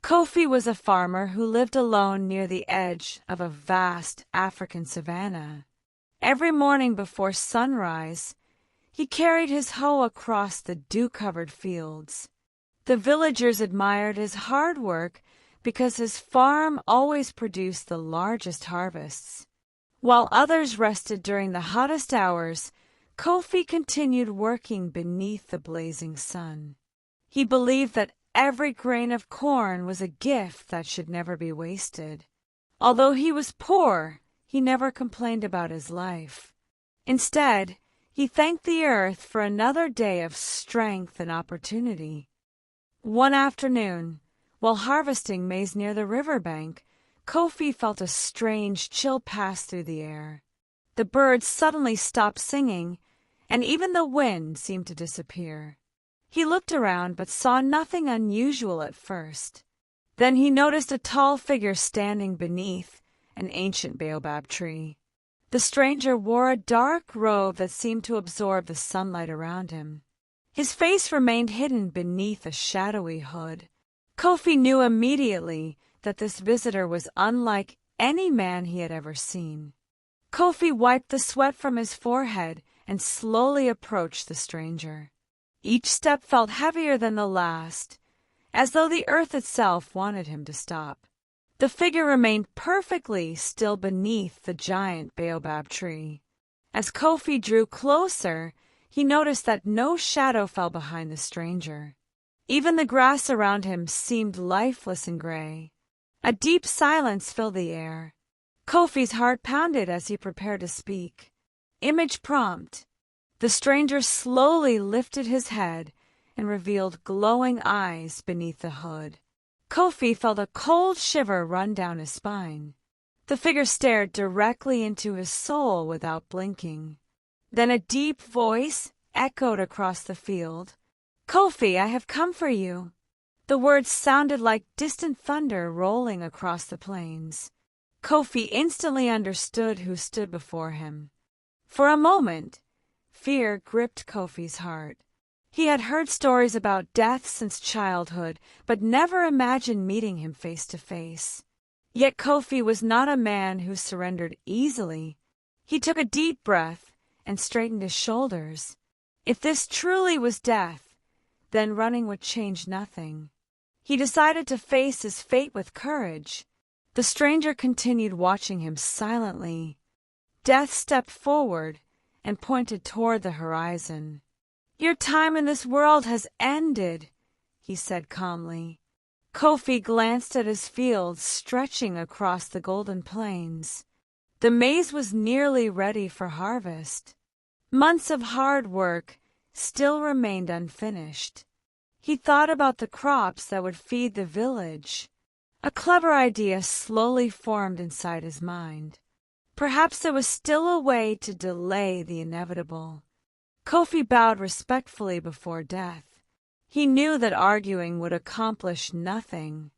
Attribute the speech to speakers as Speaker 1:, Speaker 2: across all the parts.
Speaker 1: Kofi was a farmer who lived alone near the edge of a vast African savanna. Every morning before sunrise, he carried his hoe across the dew-covered fields. The villagers admired his hard work because his farm always produced the largest harvests. While others rested during the hottest hours, Kofi continued working beneath the blazing sun. He believed that every grain of corn was a gift that should never be wasted. Although he was poor, he never complained about his life. Instead, he thanked the earth for another day of strength and opportunity. One afternoon, while harvesting maize near the riverbank, Kofi felt a strange chill pass through the air. The birds suddenly stopped singing, and even the wind seemed to disappear. He looked around but saw nothing unusual at first. Then he noticed a tall figure standing beneath an ancient baobab tree. The stranger wore a dark robe that seemed to absorb the sunlight around him. His face remained hidden beneath a shadowy hood. Kofi knew immediately that this visitor was unlike any man he had ever seen. Kofi wiped the sweat from his forehead and slowly approached the stranger. Each step felt heavier than the last, as though the earth itself wanted him to stop. The figure remained perfectly still beneath the giant baobab tree. As Kofi drew closer, he noticed that no shadow fell behind the stranger. Even the grass around him seemed lifeless and gray. A deep silence filled the air. Kofi's heart pounded as he prepared to speak. Image prompt. The stranger slowly lifted his head and revealed glowing eyes beneath the hood. Kofi felt a cold shiver run down his spine. The figure stared directly into his soul without blinking. Then a deep voice echoed across the field. "Kofi, I have come for you." The words sounded like distant thunder rolling across the plains. Kofi instantly understood who stood before him. For a moment, fear gripped Kofi's heart. He had heard stories about death since childhood, but never imagined meeting him face to face. Yet Kofi was not a man who surrendered easily. He took a deep breath and straightened his shoulders. If this truly was death, then running would change nothing. He decided to face his fate with courage. The stranger continued watching him silently. Death stepped forward and pointed toward the horizon. "Your time in this world has ended," he said calmly. Kofi glanced at his fields stretching across the golden plains. The maize was nearly ready for harvest. Months of hard work still remained unfinished. He thought about the crops that would feed the village. A clever idea slowly formed inside his mind. Perhaps there was still a way to delay the inevitable. Kofi bowed respectfully before death. He knew that arguing would accomplish nothing.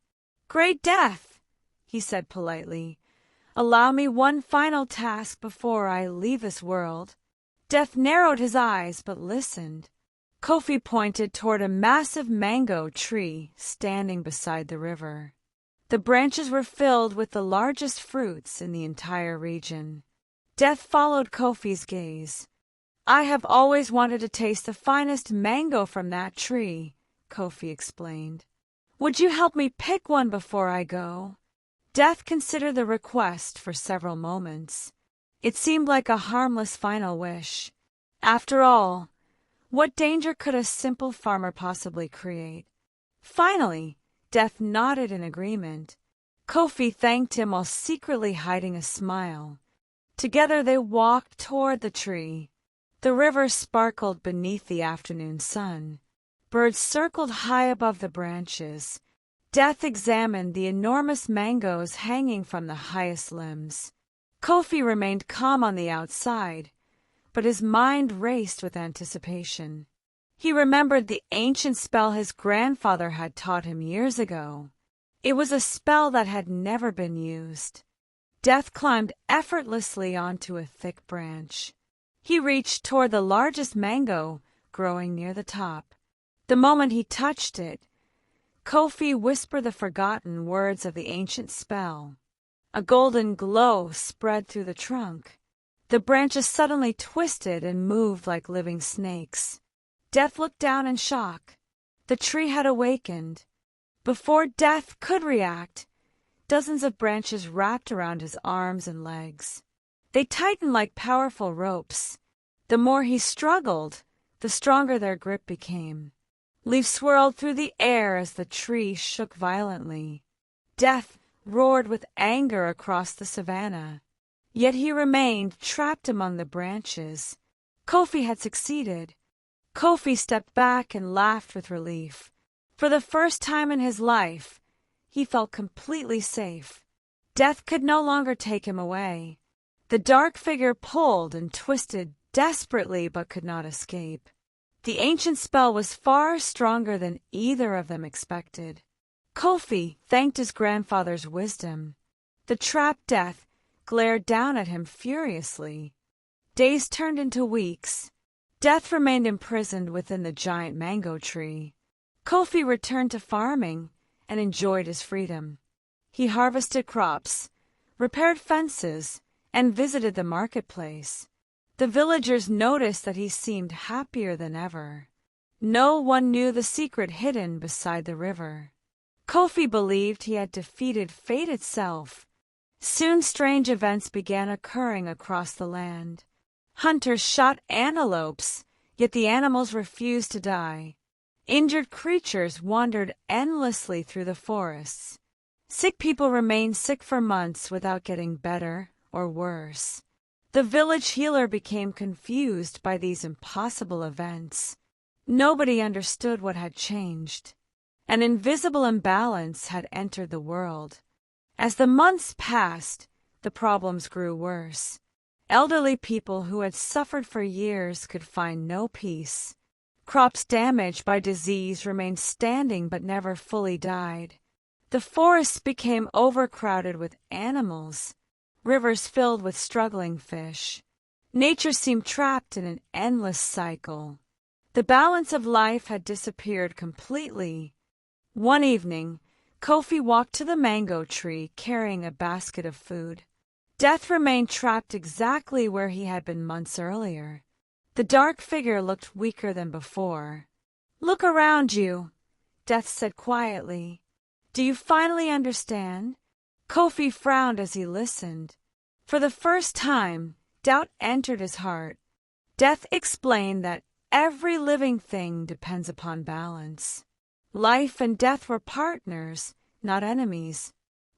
Speaker 1: "Great Death," he said politely, "allow me one final task before I leave this world." Death narrowed his eyes but listened. Kofi pointed toward a massive mango tree standing beside the river. The branches were filled with the largest fruits in the entire region. Death followed Kofi's gaze. "I have always wanted to taste the finest mango from that tree," Kofi explained. "Would you help me pick one before I go?" Death considered the request for several moments. It seemed like a harmless final wish. After all, what danger could a simple farmer possibly create? Finally, Death nodded in agreement. Kofi thanked him while secretly hiding a smile. Together they walked toward the tree. The river sparkled beneath the afternoon sun. Birds circled high above the branches. Death examined the enormous mangoes hanging from the highest limbs. Kofi remained calm on the outside, but his mind raced with anticipation. He remembered the ancient spell his grandfather had taught him years ago. It was a spell that had never been used. Death climbed effortlessly onto a thick branch. He reached toward the largest mango growing near the top. The moment he touched it, Kofi whispered the forgotten words of the ancient spell. A golden glow spread through the trunk. The branches suddenly twisted and moved like living snakes. Death looked down in shock. The tree had awakened. Before Death could react, dozens of branches wrapped around his arms and legs. They tightened like powerful ropes. The more he struggled, the stronger their grip became. Leaves swirled through the air as the tree shook violently. Death roared with anger across the savannah. Yet he remained trapped among the branches. Kofi had succeeded. Kofi stepped back and laughed with relief. For the first time in his life, he felt completely safe. Death could no longer take him away. The dark figure pulled and twisted desperately but could not escape. The ancient spell was far stronger than either of them expected. Kofi thanked his grandfather's wisdom. The trapped Death glared down at him furiously. Days turned into weeks. Death remained imprisoned within the giant mango tree. Kofi returned to farming and enjoyed his freedom. He harvested crops, repaired fences, and visited the marketplace. The villagers noticed that he seemed happier than ever. No one knew the secret hidden beside the river. Kofi believed he had defeated fate itself. Soon strange events began occurring across the land. Hunters shot antelopes, yet the animals refused to die. Injured creatures wandered endlessly through the forests. Sick people remained sick for months without getting better or worse. The village healer became confused by these impossible events. Nobody understood what had changed. An invisible imbalance had entered the world. As the months passed, the problems grew worse. Elderly people who had suffered for years could find no peace. Crops damaged by disease remained standing but never fully died. The forests became overcrowded with animals, rivers filled with struggling fish. Nature seemed trapped in an endless cycle. The balance of life had disappeared completely. One evening, Kofi walked to the mango tree carrying a basket of food. Death remained trapped exactly where he had been months earlier. The dark figure looked weaker than before. "Look around you," Death said quietly. "Do you finally understand?" Kofi frowned as he listened. For the first time, doubt entered his heart. Death explained that every living thing depends upon balance. Life and death were partners, not enemies.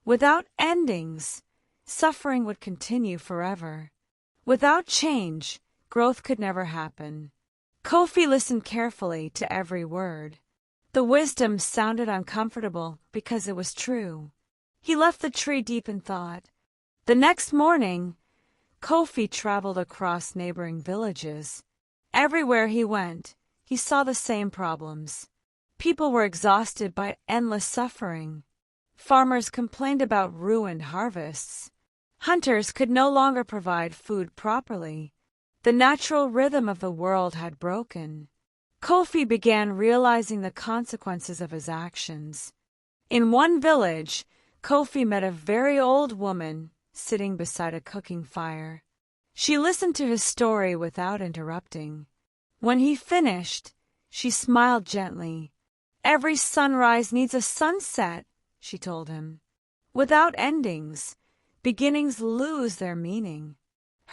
Speaker 1: Without endings, suffering would continue forever. Without change, growth could never happen. Kofi listened carefully to every word. The wisdom sounded uncomfortable because it was true. He left the tree deep in thought. The next morning, Kofi traveled across neighboring villages. Everywhere he went, he saw the same problems. People were exhausted by endless suffering. Farmers complained about ruined harvests. Hunters could no longer provide food properly. The natural rhythm of the world had broken. Kofi began realizing the consequences of his actions. In one village, Kofi met a very old woman sitting beside a cooking fire. She listened to his story without interrupting. When he finished, she smiled gently. "Every sunrise needs a sunset," she told him. "Without endings, beginnings lose their meaning."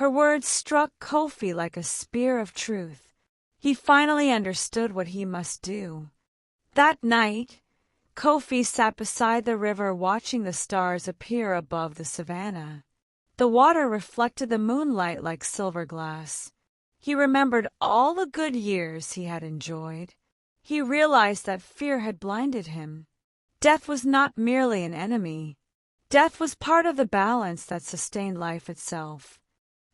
Speaker 1: Her words struck Kofi like a spear of truth. He finally understood what he must do. That night, Kofi sat beside the river watching the stars appear above the savannah. The water reflected the moonlight like silver glass. He remembered all the good years he had enjoyed. He realized that fear had blinded him. Death was not merely an enemy. Death was part of the balance that sustained life itself.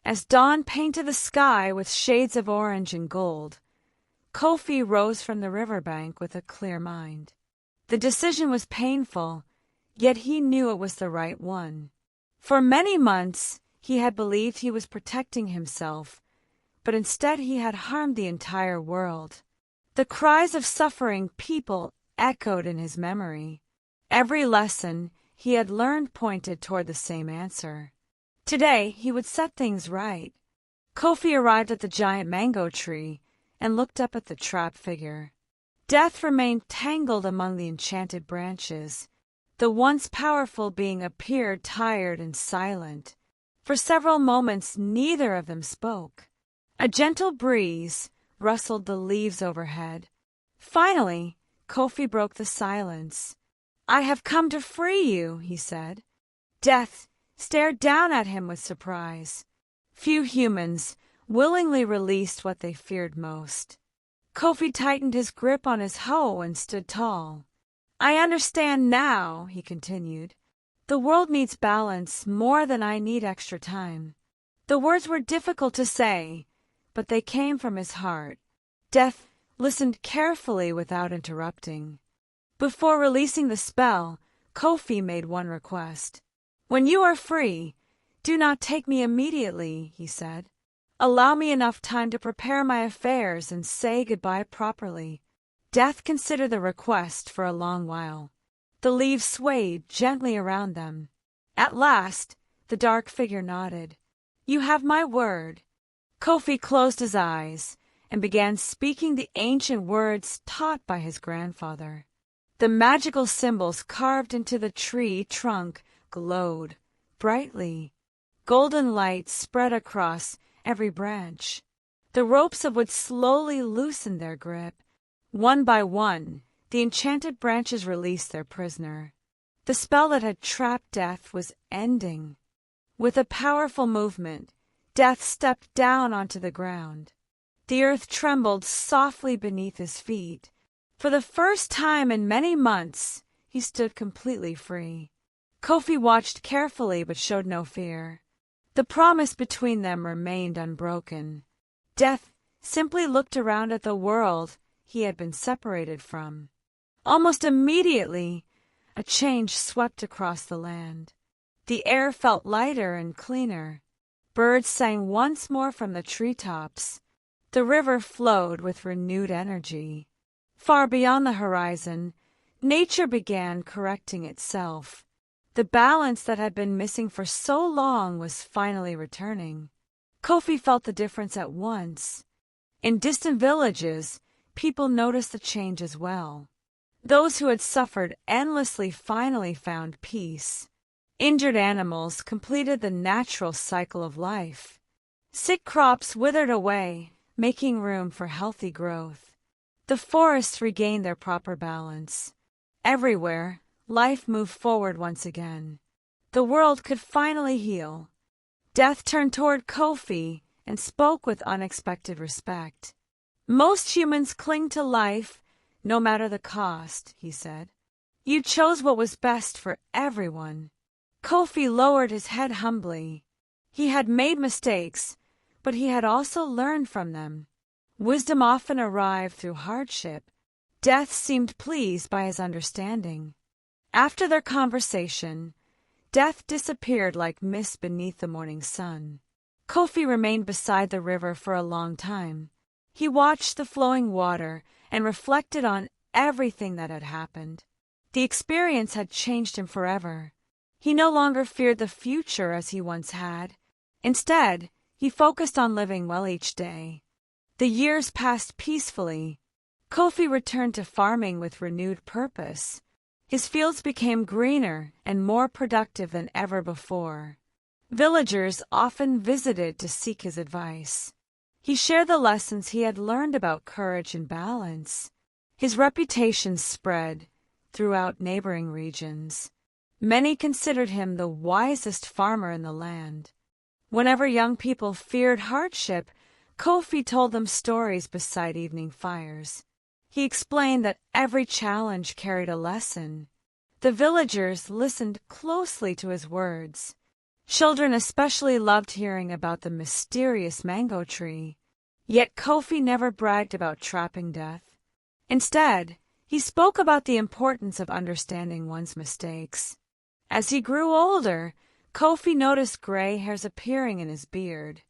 Speaker 1: As dawn painted the sky with shades of orange and gold, Kofi rose from the riverbank with a clear mind. The decision was painful, yet he knew it was the right one. For many months, he had believed he was protecting himself, but instead he had harmed the entire world. The cries of suffering people echoed in his memory. Every lesson he had learned pointed toward the same answer. Today he would set things right. Kofi arrived at the giant mango tree and looked up at the trapped figure. Death remained tangled among the enchanted branches. The once powerful being appeared tired and silent. For several moments neither of them spoke. A gentle breeze rustled the leaves overhead. Finally, Kofi broke the silence. "I have come to free you," he said. Death stared down at him with surprise. Few humans willingly released what they feared most. Kofi tightened his grip on his hoe and stood tall. "I understand now," he continued. "The world needs balance more than I need extra time." The words were difficult to say, but they came from his heart. Death listened carefully without interrupting. Before releasing the spell, Kofi made one request. "When you are free, do not take me immediately," he said. "Allow me enough time to prepare my affairs and say goodbye properly." Death considered the request for a long while. The leaves swayed gently around them. At last, the dark figure nodded. "You have my word." Kofi closed his eyes and began speaking the ancient words taught by his grandfather. The magical symbols carved into the tree trunk glowed brightly. Golden light spread across every branch. The ropes of wood slowly loosened their grip. One by one, the enchanted branches released their prisoner. The spell that had trapped Death was ending. With a powerful movement, Death stepped down onto the ground. The earth trembled softly beneath his feet. For the first time in many months, he stood completely free. Kofi watched carefully but showed no fear. The promise between them remained unbroken. Death simply looked around at the world he had been separated from. Almost immediately, a change swept across the land. The air felt lighter and cleaner. Birds sang once more from the treetops. The river flowed with renewed energy. Far beyond the horizon, nature began correcting itself. The balance that had been missing for so long was finally returning. Kofi felt the difference at once. In distant villages, people noticed the change as well. Those who had suffered endlessly finally found peace. Injured animals completed the natural cycle of life. Sick crops withered away, making room for healthy growth. The forests regained their proper balance. Everywhere, life moved forward once again. The world could finally heal. Death turned toward Kofi and spoke with unexpected respect. "Most humans cling to life, no matter the cost," he said. "You chose what was best for everyone." Kofi lowered his head humbly. He had made mistakes, but he had also learned from them. Wisdom often arrived through hardship. Death seemed pleased by his understanding. After their conversation, Death disappeared like mist beneath the morning sun. Kofi remained beside the river for a long time. He watched the flowing water and reflected on everything that had happened. The experience had changed him forever. He no longer feared the future as he once had. Instead, he focused on living well each day. The years passed peacefully. Kofi returned to farming with renewed purpose. His fields became greener and more productive than ever before. Villagers often visited to seek his advice. He shared the lessons he had learned about courage and balance. His reputation spread throughout neighboring regions. Many considered him the wisest farmer in the land. Whenever young people feared hardship, Kofi told them stories beside evening fires. He explained that every challenge carried a lesson. The villagers listened closely to his words. Children especially loved hearing about the mysterious mango tree. Yet Kofi never bragged about trapping Death. Instead, he spoke about the importance of understanding one's mistakes. As he grew older, Kofi noticed gray hairs appearing in his beard.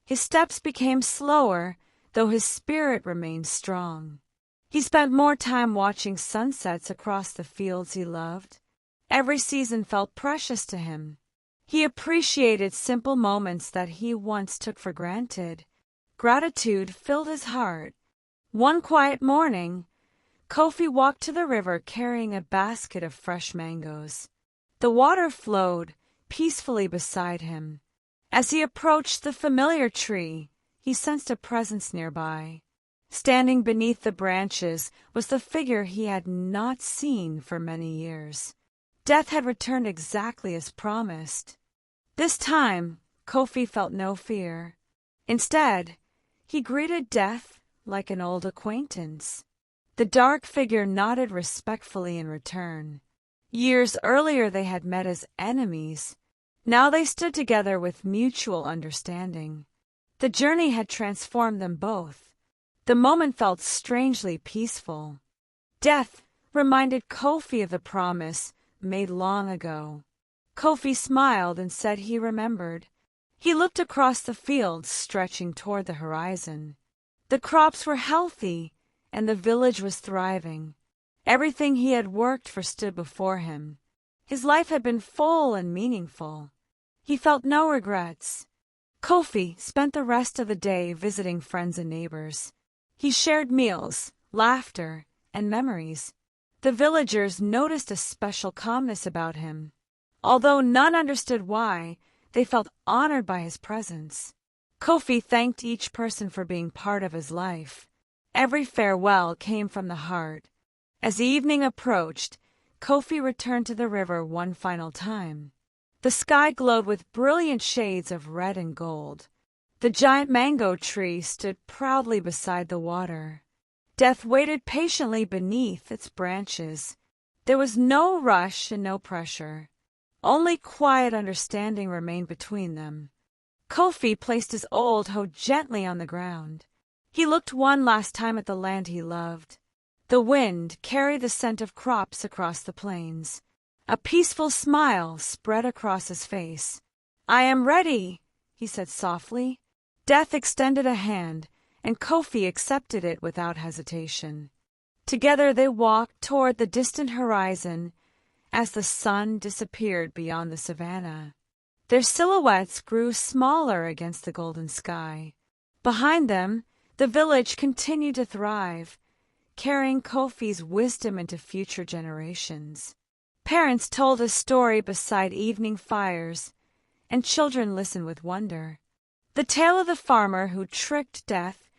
Speaker 1: His steps became slower, though his spirit remained strong. He spent more time watching sunsets across the fields he loved. Every season felt precious to him. He appreciated simple moments that he once took for granted. Gratitude filled his heart. One quiet morning, Kofi walked to the river carrying a basket of fresh mangoes. The water flowed peacefully beside him. As he approached the familiar tree, he sensed a presence nearby. Standing beneath the branches was the figure he had not seen for many years. Death had returned exactly as promised. This time, Kofi felt no fear. Instead, he greeted Death like an old acquaintance. The dark figure nodded respectfully in return. Years earlier they had met as enemies. Now they stood together with mutual understanding. The journey had transformed them both. The moment felt strangely peaceful. Death reminded Kofi of the promise made long ago. Kofi smiled and said he remembered. He looked across the fields stretching toward the horizon. The crops were healthy and the village was thriving. Everything he had worked for stood before him. His life had been full and meaningful. He felt no regrets. Kofi spent the rest of the day visiting friends and neighbors. He shared meals, laughter, and memories. The villagers noticed a special calmness about him. Although none understood why, they felt honored by his presence. Kofi thanked each person for being part of his life. Every farewell came from the heart. As evening approached, Kofi returned to the river one final time. The sky glowed with brilliant shades of red and gold. The giant mango tree stood proudly beside the water. Death waited patiently beneath its branches. There was no rush and no pressure. Only quiet understanding remained between them. Kofi placed his old hoe gently on the ground. He looked one last time at the land he loved. The wind carried the scent of crops across the plains. A peaceful smile spread across his face. "I am ready," he said softly. Death extended a hand, and Kofi accepted it without hesitation. Together they walked toward the distant horizon as the sun disappeared beyond the savannah. Their silhouettes grew smaller against the golden sky. Behind them, the village continued to thrive, carrying Kofi's wisdom into future generations. Parents told a story beside evening fires, and children listened with wonder. The tale of the farmer who tricked Death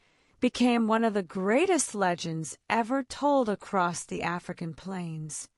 Speaker 1: became one of the greatest legends ever told across the African plains.